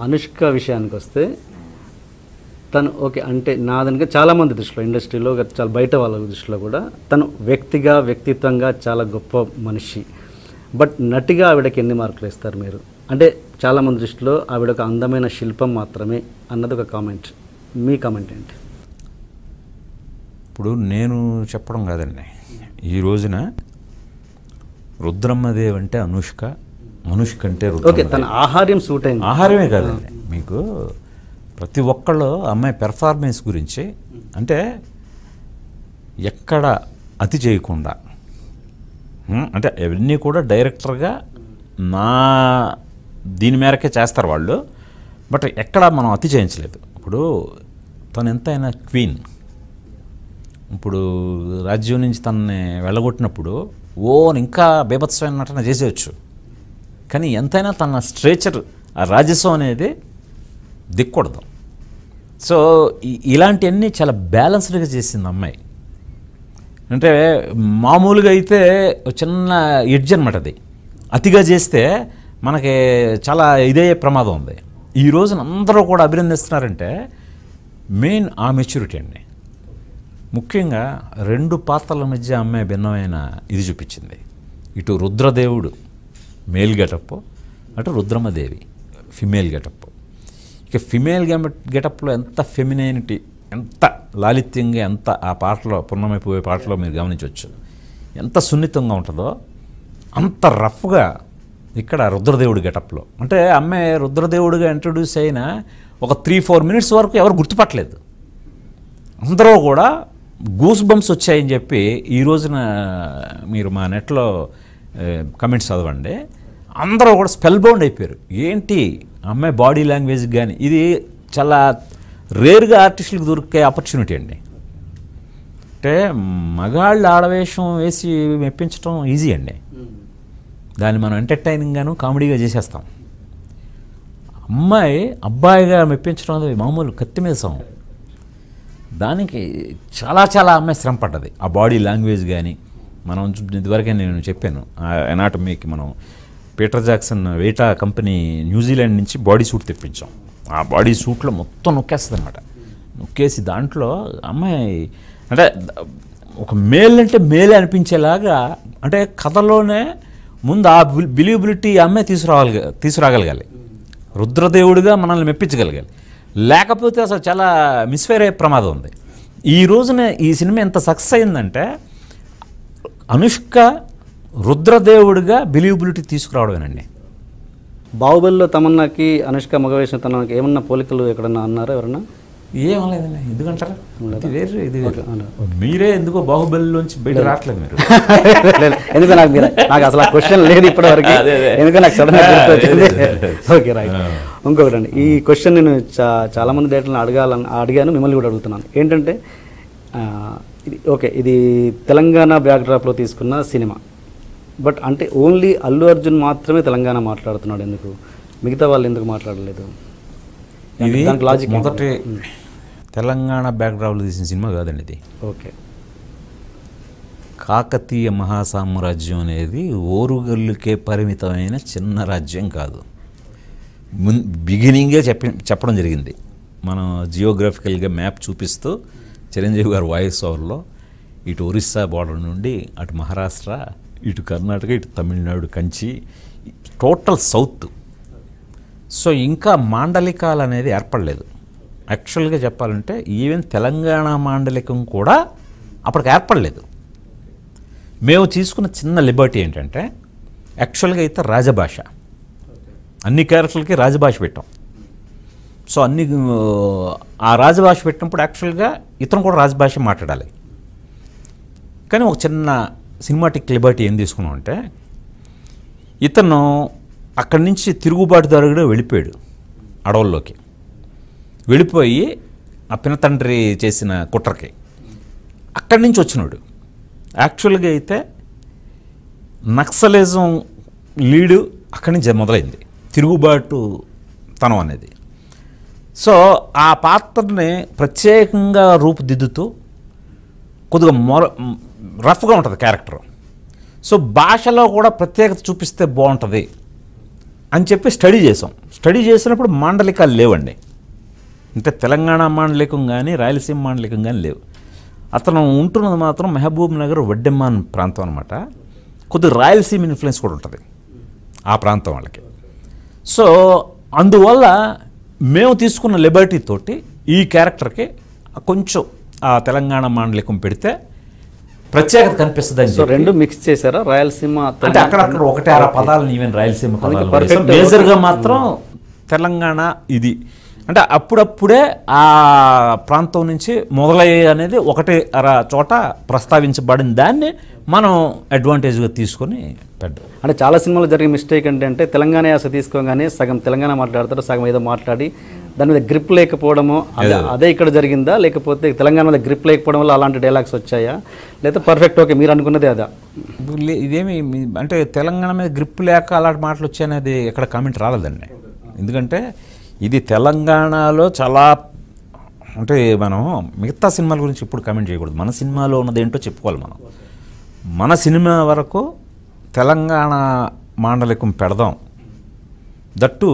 అనుష్క విషయానికి వస్తే తను ఓకే అంటే నాదనిగా చాలామంది దృష్టిలో ఇండస్ట్రీలో చాలా బయట వాళ్ళ దృష్టిలో కూడా తను వ్యక్తిత్వంగా చాలా గొప్ప మనిషి. బట్ నటిగా ఆవిడకి ఎన్ని మార్కులు ఇస్తారు మీరు? అంటే చాలామంది దృష్టిలో ఆవిడ ఒక అందమైన శిల్పం మాత్రమే అన్నది ఒక కామెంట్. మీ కామెంట్ ఏంటి? ఇప్పుడు నేను చెప్పడం కాదండి, ఈ రోజున రుద్రమ్మదేవి అంటే అనుష్క, అనుష్క అంటే ఓకే తన ఆహార్యం సూట్ అయింది. ఆహారమే కాదండి, మీకు ప్రతి ఒక్కళ్ళు అమ్మాయి పెర్ఫార్మెన్స్ గురించి అంటే ఎక్కడ అతి చేయకుండా అంటే అవన్నీ కూడా డైరెక్టర్గా నా దీని మేరకే చేస్తారు వాళ్ళు. బట్ ఎక్కడ మనం అతి చేయించలేదు. ఇప్పుడు తను ఎంతైనా క్వీన్. ఇప్పుడు రాజ్యం నుంచి తనని వెళ్ళగొట్టినప్పుడు ఇంకా బీభత్సమైన నటన చేసేయచ్చు, కానీ ఎంతైనా తన స్ట్రేచర్ ఆ రాజస్వం అనేది దిక్కూడదు. సో ఇలాంటివన్నీ చాలా బ్యాలెన్స్డ్గా చేసింది అమ్మాయి. అంటే మామూలుగా అయితే చిన్న ఎడ్జ్ అనమాట, అది అతిగా చేస్తే మనకి చాలా ఇదే ప్రమాదం ఉంది. ఈ రోజున అందరూ కూడా అభినందిస్తున్నారంటే మెయిన్ ఆ మెచ్యూరిటీ అండి. ముఖ్యంగా 2 పాత్రల మధ్య అమ్మాయి భిన్నమైన ఇది చూపించింది. ఇటు రుద్రదేవుడు మేల్ గెటప్, అటు రుద్రమ్మదేవి ఫిమేల్ గెటప్. ఇక ఫిమేల్ గెటప్లో ఎంత ఫెమినైనిటీ, ఎంత లాలిత్యంగా, ఎంత ఆ పాటలో పున్నమైపోయే పాటలో మీరు గమనించవచ్చు ఎంత సున్నితంగా ఉంటుందో, అంత రఫ్గా ఇక్కడ రుద్రదేవుడు గెటప్లో. అంటే అమ్మాయి రుద్రదేవుడిగా ఇంట్రడ్యూస్ అయిన ఒక 3-4 మినిట్స్ వరకు ఎవరు గుర్తుపట్టలేదు. అందరూ కూడా గూస్ బంప్స్ వచ్చాయని చెప్పి ఈ రోజున మీరు మా నెట్లో కమెంట్స్ చదవండి, అందరూ కూడా స్పెల్ బౌండ్ అయిపోయారు. ఏంటి అమ్మాయి బాడీ లాంగ్వేజ్ కానీ, ఇది చాలా రేర్గా ఆర్టిస్టులకు దొరికే ఆపర్చునిటీ అండి. అంటే మగాళ్ళు ఆడవేషం వేసి మెప్పించడం ఈజీ అండి, దాన్ని మనం ఎంటర్టైనింగ్గాను కామెడీగా చేసేస్తాం. అమ్మాయి అబ్బాయిగా మెప్పించడం అనేది మామూలు కత్తి మీద సొమ్ము. దానికి చాలా చాలా అమ్మాయి శ్రమ పడ్డది. ఆ బాడీ లాంగ్వేజ్ కానీ మనం ఇదివరకే నేను చెప్పాను ఎనాటమీకి మనం పీటర్ జాక్సన్ వేటా కంపెనీ న్యూజిలాండ్ నుంచి బాడీ సూట్ తెప్పించాం. ఆ బాడీ సూట్లో మొత్తం నొక్కేస్తుంది అనమాట. నొక్కేసి దాంట్లో అమ్మాయి అంటే ఒక మేల్ అంటే మేలే అనిపించేలాగా, అంటే కథలోనే ముందు ఆ బిలీవబిలిటీ అమ్మాయి తీసుకురాగలగాలి, రుద్రదేవుడిగా మనల్ని మెప్పించగలగాలి. లేకపోతే అసలు చాలా మిస్ఫైర్ అయ్యే ప్రమాదం ఉంది. ఈ రోజున ఈ సినిమా ఎంత సక్సెస్ అయిందంటే అనుష్క రుద్రదేవుడిగా బిలీవబిలిటీ తీసుకురావడమేనండి. బాహుబలిలో తమన్నాకి అనుష్క మగవేషం తనకి ఏమన్నా పోలికలు ఎక్కడన్నా అన్నారా ఎవరన్నా? ఏమలేదండి, ఎందుకంటారా? ఇది వేరు ఇది వేరు. మీరే ఎందుకో బాహుబలిలోంచి బయట రావట్లేదు మీరు. ఎందుకో నాకు అసలు ఆ క్వశ్చన్ లేదు ఇప్పటివరకు, ఎందుకో నాకు సడన్గా గుర్తొచ్చింది. Okay right. ఇంకొకటి అండి, ఈ క్వశ్చన్ నేను చాలామంది డేటలను అడిగాను, మిమ్మల్ని కూడా అడుగుతున్నాను. ఏంటంటే ఇది ఓకే, ఇది తెలంగాణ బ్యాక్డ్రాప్లో తీసుకున్న సినిమా, బట్ అంటే ఓన్లీ అల్లు అర్జున్ మాత్రమే తెలంగాణ మాట్లాడుతున్నాడు, ఎందుకు మిగతా వాళ్ళు ఎందుకు మాట్లాడలేదు? ఇది లాజిక్ మొదటి తెలంగాణ బ్యాక్డ్రాప్లో తీసిన సినిమా కాదండి ఇది. ఓకే, కాకతీయ మహాసామ్రాజ్యం అనేది ఓరుగల్లుకే పరిమితమైన చిన్న రాజ్యం కాదు. బిగినింగే చెప్పడం జరిగింది. మనం జియోగ్రఫికల్గా మ్యాప్ చూపిస్తూ చిరంజీవి గారు వాయిస్ ఓవర్లో ఇటు ఒరిస్సా బార్డర్ నుండి అటు మహారాష్ట్ర, ఇటు కర్ణాటక, ఇటు Tamil Nadu, Kanchi, total south. So ఇంకా మాండలికాలు అనేది ఏర్పడలేదు. యాక్చువల్గా చెప్పాలంటే ఈవెన్ తెలంగాణ మాండలికం కూడా అప్పటికి ఏర్పడలేదు. మేము తీసుకున్న చిన్న లిబర్టీ ఏంటంటే యాక్చువల్గా అయితే రాజభాష, అన్ని క్యారెక్టర్లకి రాజభాష పెట్టాం. సో ఆ రాజభాష పెట్టినప్పుడు యాక్చువల్గా ఇతను కూడా రాజభాష మాట్లాడాలి. కానీ ఒక చిన్న సినిమాటిక్ లిబర్టీ ఏం తీసుకున్నాం అంటే ఇతను అక్కడి నుంచి తిరుగుబాటుదారుగా వెళ్ళిపోయాడు అడవుల్లోకి. వెళ్ళిపోయి ఆ పినతండ్రి చేసిన కుట్రకి అక్కడి నుంచి వచ్చినాడు. యాక్చువల్గా అయితే నక్సలిజం లీడు అక్కడి నుంచి మొదలైంది, తిరుగుబాటు తనం అనేది. సో ఆ పాత్రని ప్రత్యేకంగా రూపుదిద్దుతూ కొద్దిగా రఫ్గా ఉంటుంది క్యారెక్టర్. సో భాషలో కూడా ప్రత్యేకత చూపిస్తే బాగుంటుంది అని చెప్పి స్టడీ చేసాం. స్టడీ చేసినప్పుడు మాండలికాలు లేవండి. అంటే తెలంగాణ మాండలికం కానీ రాయలసీమ మాండలికం కానీ లేవు. అతను ఉంటున్నది మాత్రం మహబూబ్ నగర్ వడ్డెమ్మాన్ ప్రాంతం అనమాట. కొద్దిగా రాయలసీమ ఇన్ఫ్లుయెన్స్ కూడా ఉంటుంది ఆ ప్రాంతం వాళ్ళకి. సో అందువల్ల మేము తీసుకున్న లిబర్టీ తోటి ఈ క్యారెక్టర్కి కొంచెం ఆ తెలంగాణ మాండలికం పెడితే ప్రత్యేకత కనిపిస్తుంది అని. సో రెండు మిక్స్ చేశారా రాయలసీమ? అంటే అక్కడక్కడ ఒకటే ఆ పదాలను ఈవెన్ రాయలసీమ పదాలు మేజర్గా మాత్రం తెలంగాణ ఇది అంటే అప్పుడప్పుడే ఆ ప్రాంతం నుంచి మొదలయ్యే అనేది ఒకటి చోట ప్రస్తావించబడిన దాన్ని మనం అడ్వాంటేజ్గా తీసుకొని పెట్టాం. అంటే చాలా సినిమాలో జరిగే మిస్టేక్ ఏంటంటే తెలంగాణ యాస తీసుకోగానే సగం తెలంగాణ మాట్లాడతారు, సగం ఏదో మాట్లాడి దాని మీద గ్రిప్ లేకపోవడము అదే ఇక్కడ జరిగిందా, లేకపోతే తెలంగాణ మీద గ్రిప్ లేకపోవడం వల్ల అలాంటి డైలాగ్స్ వచ్చాయా, లేదా పర్ఫెక్ట్ ఓకే మీరు అనుకున్నదే అదా? ఇదేమి అంటే తెలంగాణ మీద గ్రిప్ లేక అలాంటి మాటలు వచ్చాయనేది ఎక్కడ కామెంట్ రాలేదండి. ఎందుకంటే ఇది తెలంగాణలో చాలా అంటే మనం మిగతా సినిమాల గురించి ఇప్పుడు కామెంట్ చేయకూడదు. మన సినిమాలో ఉన్నది ఏంటో చెప్పుకోవాలి మనం. మన సినిమా వరకు తెలంగాణ మాండలికం పెడదాం. దట్టు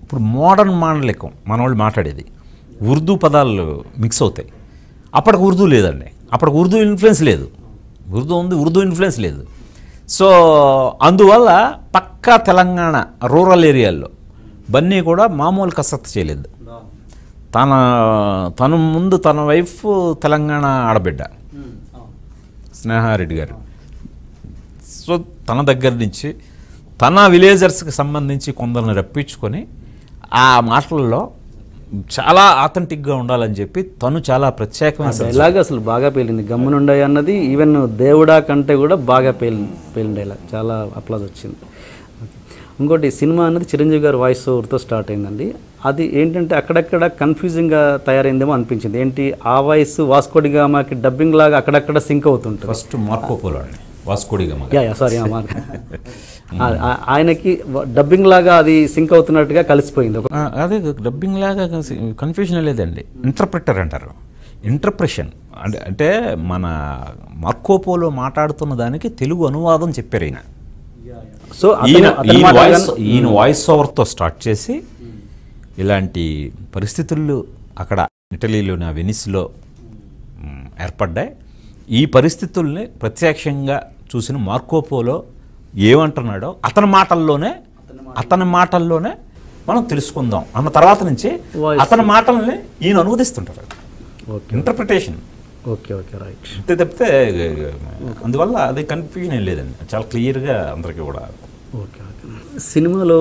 ఇప్పుడు మోడర్న్ మాండలికం మన వాళ్ళు మాట్లాడేది ఉర్దూ పదాలు మిక్స్ అవుతాయి. అప్పటికి ఉర్దూ లేదండి, అప్పటికి ఉర్దూ ఇన్ఫ్లుయెన్స్ లేదు. ఉర్దూ ఉంది, ఉర్దూ ఇన్ఫ్లుయెన్స్ లేదు. సో అందువల్ల పక్కా తెలంగాణ రూరల్ ఏరియాల్లో బన్నీ కూడా మామూలు కసరత్తు చేయలేదు. తను ముందు తన వైఫ్ తెలంగాణ ఆడబిడ్డ స్నేహారెడ్డి గారు. సో తన దగ్గర నుంచి తన విలేజర్స్కి సంబంధించి కొందరిని రప్పించుకొని ఆ మాటలలో చాలా ఆథెంటిక్గా ఉండాలని చెప్పి తను చాలా ప్రత్యేకమైన డైలాగ్ అసలు బాగా పేలింది. గమ్మునుండయి అన్నది ఈవెన్ దేవుడా కంటే కూడా బాగా పేలిన డైలాగ్, చాలా అప్లాజ్ వచ్చింది. ఇంకోటి సినిమా అన్నది చిరంజీవి గారు వాయిస్ ఓవర్తో స్టార్ట్ అయిందండి. అది ఏంటంటే అక్కడక్కడ కన్ఫ్యూజింగ్గా తయారైందేమో అనిపించింది. ఏంటి ఆ వాయిస్ వాస్కోడిగామాకి డబ్బింగ్ లాగా అక్కడక్కడ సింక్ అవుతుంటుంది. ఫస్ట్ మార్కో పోలో అండి వాస్కోడిగామా, సారీ ఆయనకి డబ్బింగ్ లాగా అది సింక్ అవుతున్నట్టుగా కలిసిపోయింది. అదే డబ్బింగ్ లాగా కన్ఫ్యూజన్ లేదండి, ఇంటర్ప్రిటర్ అంటారు. ఇంటర్ప్రెషన్ అంటే మన మార్కో పోలో మాట్లాడుతున్న దానికి తెలుగు అనువాదం చెప్పారు ఈయన. సో ఈయన వాయిస్ ఓవర్తో స్టార్ట్ చేసి ఇలాంటి పరిస్థితులు అక్కడ ఇటలీలోని ఆ వెనిస్లో ఏర్పడ్డాయి. ఈ పరిస్థితుల్ని ప్రత్యక్షంగా చూసిన మార్కో పోలో ఏమంటున్నాడో అతని మాటల్లోనే మనం తెలుసుకుందాం అన్న తర్వాత నుంచి అతని మాటల్ని ఈయన అనువదిస్తుంటారు. ఇంటర్ప్రిటేషన్. Okay okay right. అంతే తప్పితే అందువల్ల అది కన్ఫ్యూజన్ ఏం లేదండి, చాలా క్లియర్గా అందరికీ కూడా. Okay okay. సినిమాలో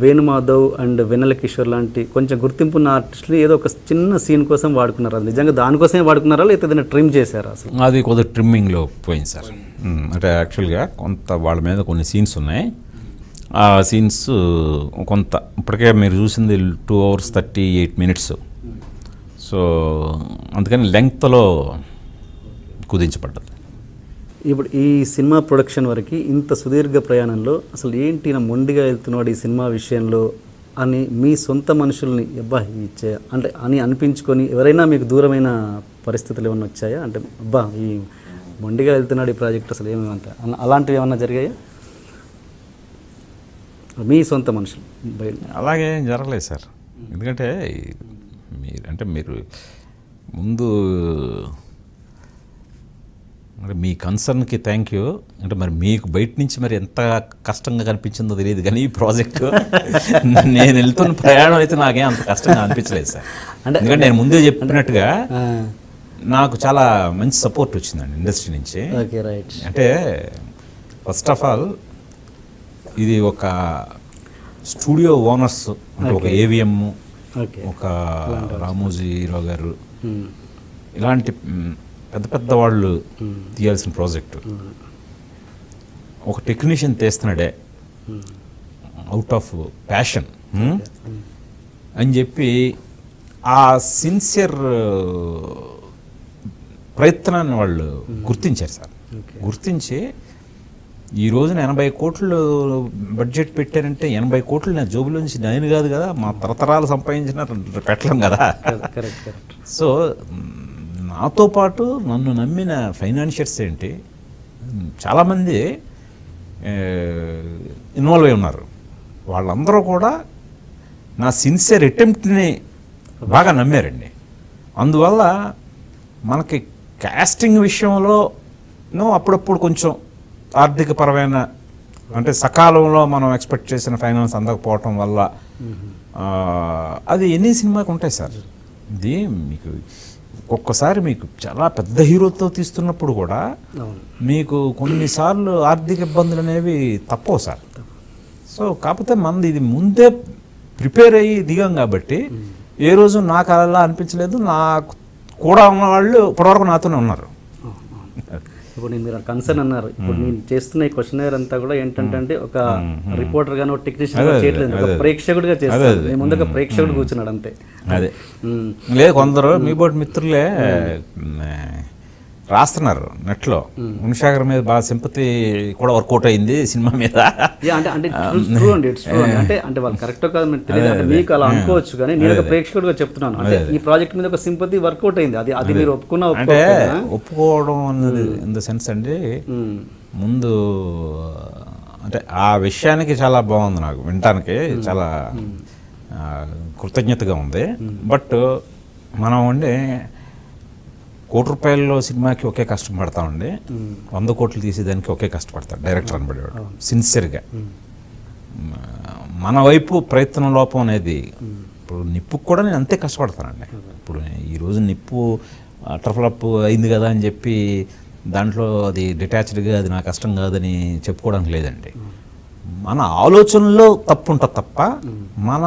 వేణుమాధవ్ అండ్ వెన్నెల కిషోర్ లాంటి కొంచెం గుర్తింపున్న ఆర్టిస్టులు ఏదో ఒక చిన్న సీన్ కోసం వాడుకున్నారు. అది నిజంగా దానికోసమే వాడుకున్నారా లేకపోతే ఏదైనా ట్రిమ్ చేశారా? అసలు అది కొద్దిగా ట్రిమ్మింగ్లో పోయింది సార్. అంటే యాక్చువల్గా కొంత వాళ్ళ మీద కొన్ని సీన్స్ ఉన్నాయి. ఆ సీన్స్ కొంత ఇప్పటికే మీరు చూసింది 2 hours 38 minutes. సో అందుకని లెంగ్త్లో కుదించబడ్డది. ఇప్పుడు ఈ సినిమా ప్రొడక్షన్ వరకు ఇంత సుదీర్ఘ ప్రయాణంలో అసలు ఏంటి నా మొండిగా వెళ్తున్నాడు ఈ సినిమా విషయంలో అని మీ సొంత మనుషుల్ని అబ్బా ఇచ్చే అంటే అని అనిపించుకొని ఎవరైనా మీకు దూరమైన పరిస్థితులు ఏమైనా వచ్చాయా? అంటే అబ్బా ఈ మొండిగా వెళ్తున్నాడు ఈ ప్రాజెక్ట్ అసలు ఏమేమంతా అలాంటివి ఏమన్నా జరిగాయా మీ సొంత మనుషులు? అలాగే జరగలేదు సార్. ఎందుకంటే మీరు ముందు అంటే మీ కన్సర్న్కి థ్యాంక్ యూ. అంటే మరి మీకు బయట నుంచి మరి ఎంత కష్టంగా కనిపించిందో తెలియదు, కానీ ఈ ప్రాజెక్టు నేను వెళ్తున్న ప్రయాణం అయితే నాకేం అంత కష్టంగా అనిపించలేదు సార్. ఎందుకంటే నేను ముందే చెప్పినట్టుగా నాకు చాలా మంచి సపోర్ట్ వచ్చిందండి ఇండస్ట్రీ నుంచి. అంటే ఫస్ట్ ఆఫ్ ఆల్ ఇది ఒక స్టూడియో ఓనర్స్ అంటే ఒక ఏవిఎం, ఒక రామోజీరావు గారు ఇలాంటి పెద్ద పెద్ద వాళ్ళు తీయాల్సిన ప్రాజెక్టు ఒక టెక్నీషియన్ తీస్తున్నాడే అవుట్ ఆఫ్ ప్యాషన్ అని చెప్పి ఆ సిన్సియర్ ప్రయత్నాన్ని వాళ్ళు గుర్తించారు సార్. గుర్తించి ఈ రోజున 80 కోట్లు బడ్జెట్ పెట్టారంటే 80 కోట్లు నా జోబులోంచి నేను కాదు కదా, మా తరతరాలు సంపాదించిన పెట్టలేం కదా. సో నాతో పాటు నన్ను నమ్మిన ఫైనాన్షియర్స్ ఏంటి, చాలామంది ఇన్వాల్వ్ అయి ఉన్నారు. వాళ్ళందరూ కూడా నా సిన్సియర్ అటెంప్ట్ని బాగా నమ్మారండి. అందువల్ల మనకి కాస్టింగ్ విషయంలో అప్పుడప్పుడు కొంచెం ఆర్థికపరమైన అంటే సకాలంలో మనం ఎక్స్పెక్ట్ చేసిన ఫైనాన్స్ అందకపోవటం వల్ల అది ఎన్ని సినిమాకి ఉంటాయి సార్. ఇది మీకు ఒక్కొక్కసారి మీకు చాలా పెద్ద హీరోతో తీస్తున్నప్పుడు కూడా మీకు కొన్నిసార్లు ఆర్థిక ఇబ్బందులు అనేవి తప్పవు సార్. సో కాకపోతే మనది ఇది ముందే ప్రిపేర్ అయ్యి దిగాం కాబట్టి ఏ రోజు నాకు అలా అనిపించలేదు. నాకు కూడా ఉన్న వాళ్ళు ఇప్పటివరకు నాతోనే ఉన్నారు. ఇప్పుడు నేను మీరు కన్సర్న్ అన్నారు. ఇప్పుడు నేను చేస్తున్న ఈ క్వశ్చనర్ అంతా కూడా ఏంటంటే ఒక రిపోర్టర్ గానీ ఒక టెక్నీషియన్ చేయట్లేదు, ఒక ప్రేక్షకుడిగా చేస్తాను. నేను ముందు ఒక ప్రేక్షకుడు కూర్చున్నాడు అంతే. అదే లేదు, కొందరు మీ బోటి మిత్రులే రాస్తున్నారు నెట్లో, వంశాగర్ మీద బాగా సింపతి కూడా వర్కౌట్ అయింది సినిమా మీద. అంటే వాళ్ళు కరెక్ట్ కాదు తెలియదు, మీకు అలా అనుకోవచ్చు. కానీ నేను ఒక ప్రేక్షకుడిగా చెప్తున్నాను, అంటే ఈ ప్రాజెక్ట్ మీద ఒక సింపతి వర్కౌట్ అయింది. అది మీరు ఒప్పుకోవడం అన్నది ఇన్ ద సెన్స్ అండి. ముందు అంటే ఆ విషయానికి చాలా బాగుంది, నాకు వినటానికి చాలా కృతజ్ఞతగా ఉంది. బట్ మనం ఉండే 1 కోటి రూపాయల్లో సినిమాకి ఒకే కష్టపడతామండి, 100 కోట్లు తీసేదానికి ఒకే కష్టపడతాడు డైరెక్టర్ అనబడేవాడు సిన్సియర్గా. మన వైపు ప్రయత్నం లోపం అనేది, ఇప్పుడు నిప్పుకు కూడా నేను అంతే కష్టపడతానండి. ఇప్పుడు ఈరోజు నిప్పు అటర్ఫ్లప్ అయింది కదా అని చెప్పి దాంట్లో అది డిటాచ్డ్గా అది నా కష్టం కాదని చెప్పుకోవడానికి లేదండి. మన ఆలోచనలో తప్పు ఉంటుంది తప్ప మన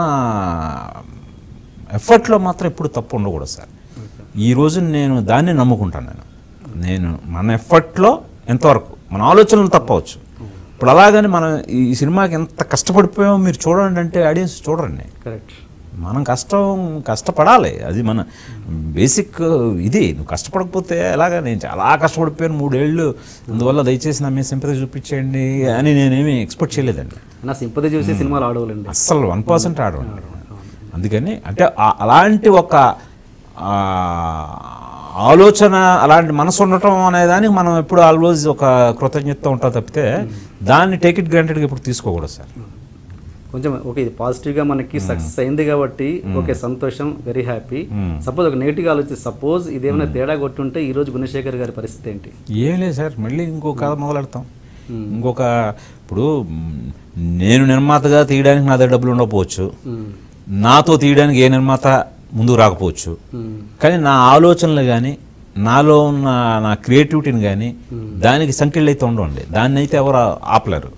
ఎఫర్ట్లో మాత్రం ఎప్పుడు తప్పు ఉండకూడదు సార్. ఈరోజు నేను దాన్ని నమ్ముకుంటాను. నేను మన ఎఫర్ట్లో ఎంతవరకు మన ఆలోచనలు తప్పవచ్చు. ఇప్పుడు అలాగని మనం ఈ సినిమాకి ఎంత కష్టపడిపోయామో మీరు చూడండి అంటే ఆడియన్స్ చూడరండి. కరెక్ట్, మనం కష్టపడాలి, అది మన బేసిక్. ఇది నువ్వు కష్టపడకపోతే ఎలాగా, నేను చాలా కష్టపడిపోయాను 3 ఏళ్ళు, అందువల్ల దయచేసి నా మీద సింపతి చూపించేయండి అని నేనేమి ఎక్స్పెక్ట్ చేయలేదండి. నా సింపతి చూసి సినిమాలు ఆడవాలండి అస్సలు 1% ఆడవాళ్ళు. అందుకని అంటే అలాంటి ఒక ఆలోచన, అలాంటి మనసు ఉండటం అనేదానికి మనం ఎప్పుడు ఆల్వేజ్ ఒక కృతజ్ఞత ఉంటాం తప్పితే దాన్ని టేక్ ఇట్ గ్రాంటెడ్గా ఇప్పుడు తీసుకోకూడదు సార్. కొంచెం ఓకే, ఇది పాజిటివ్గా మనకి సక్సెస్ అయింది కాబట్టి ఓకే, సంతోషం, వెరీ హ్యాపీ. సపోజ్ ఒక నెగిటివ్గా ఆలోచిస్తే, సపోజ్ ఇదేమైనా తేడా కొట్టుంటే ఈ రోజు గుణశేఖర్ గారి పరిస్థితి ఏంటి? ఏం లేదు సార్, మళ్ళీ ఇంకో కథ మొదలెడతాం. ఇప్పుడు నేను నిర్మాతగా తీయడానికి నా దగ్గర డబ్బులు ఉండకపోవచ్చు, నాతో తీయడానికి ఏ నిర్మాత ముందుకు రాకపోవచ్చు, కానీ నా ఆలోచనలు కానీ నాలో ఉన్న నా క్రియేటివిటీని కానీ దానికి సంఖ్యలు అయితే ఉండవండి. దాన్ని అయితే ఎవరు ఆపలేరు.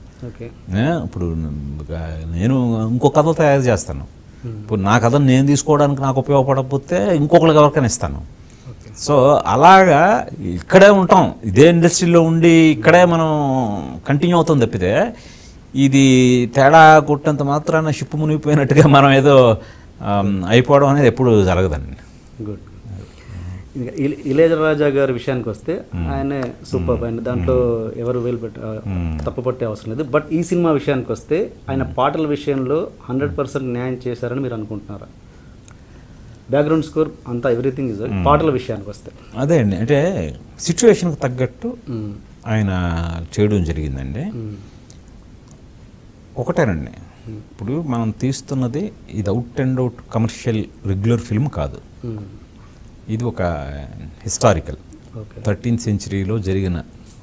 ఇప్పుడు నేను ఇంకో కథ తయారు చేస్తాను, ఇప్పుడు నా కథను నేను తీసుకోవడానికి నాకు ఉపయోగపడకపోతే ఇంకొకరికి ఎవరికైనా ఇస్తాను. సో అలాగా ఇక్కడే ఉంటాం, ఇదే ఇండస్ట్రీలో ఉండి ఇక్కడే మనం కంటిన్యూ అవుతాం తప్పితే ఇది తేడా కొట్టంత మాత్రాన షిప్ మునిగిపోయినట్టుగా మనం ఏదో అయిపోవడం అనేది ఎప్పుడు జరగదండి. గుడ్. ఇళయరాజా గారి విషయానికి వస్తే ఆయనే సూపర్, ఆయన దాంట్లో ఎవరు తప్పు పట్టే అవసరం లేదు. బట్ ఈ సినిమా విషయానికి వస్తే ఆయన పాటల విషయంలో 100% న్యాయం చేశారని మీరు అనుకుంటున్నారా? బ్యాక్గ్రౌండ్ స్కోర్ అంతా ఎవ్రీథింగ్ ఇస్, పాటల విషయానికి వస్తే అదే అండి, అంటే సిచ్యువేషన్కి తగ్గట్టు ఆయన చేయడం జరిగిందండి. ఒకటేనండి, ఇప్పుడు మనం తీస్తున్నది ఇది out and out commercial regular film కాదు, ఇది ఒక హిస్టారికల్ 13th centuryలో జరిగిన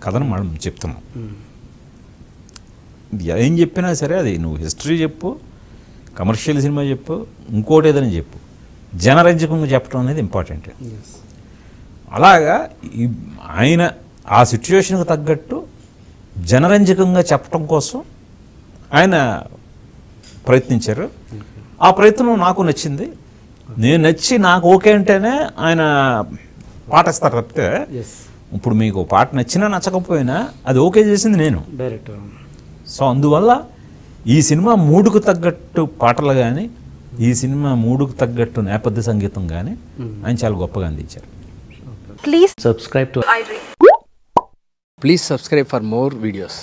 కథను మనం చెప్తున్నాం. ఏం చెప్పినా సరే అది నువ్వు హిస్టరీ చెప్పు, కమర్షియల్ సినిమా చెప్పు, ఇంకోటి ఏదైనా చెప్పు, జనరంజకంగా చెప్పడం అనేది ఇంపార్టెంట్. అలాగా ఆయన ఆ సిచ్యువేషన్కి తగ్గట్టు జనరంజకంగా చెప్పడం కోసం ఆయన ప్రయత్నించారు. ఆ ప్రయత్నం నాకు నచ్చింది. నేను నచ్చి నాకు ఓకే అంటేనే ఆయన పాట ఇస్తారు తప్పితే, ఇప్పుడు మీకు పాట నచ్చినా నచ్చకపోయినా అది ఓకే చేసింది నేను డైరెక్టర్. సో అందువల్ల ఈ సినిమా మూడుకు తగ్గట్టు పాటలు కానీ, ఈ సినిమా మూడుకు తగ్గట్టు నేపథ్య సంగీతం కానీ ఆయన చాలా గొప్పగా అందించారు. Please subscribe to iDream. Please subscribe for more videos.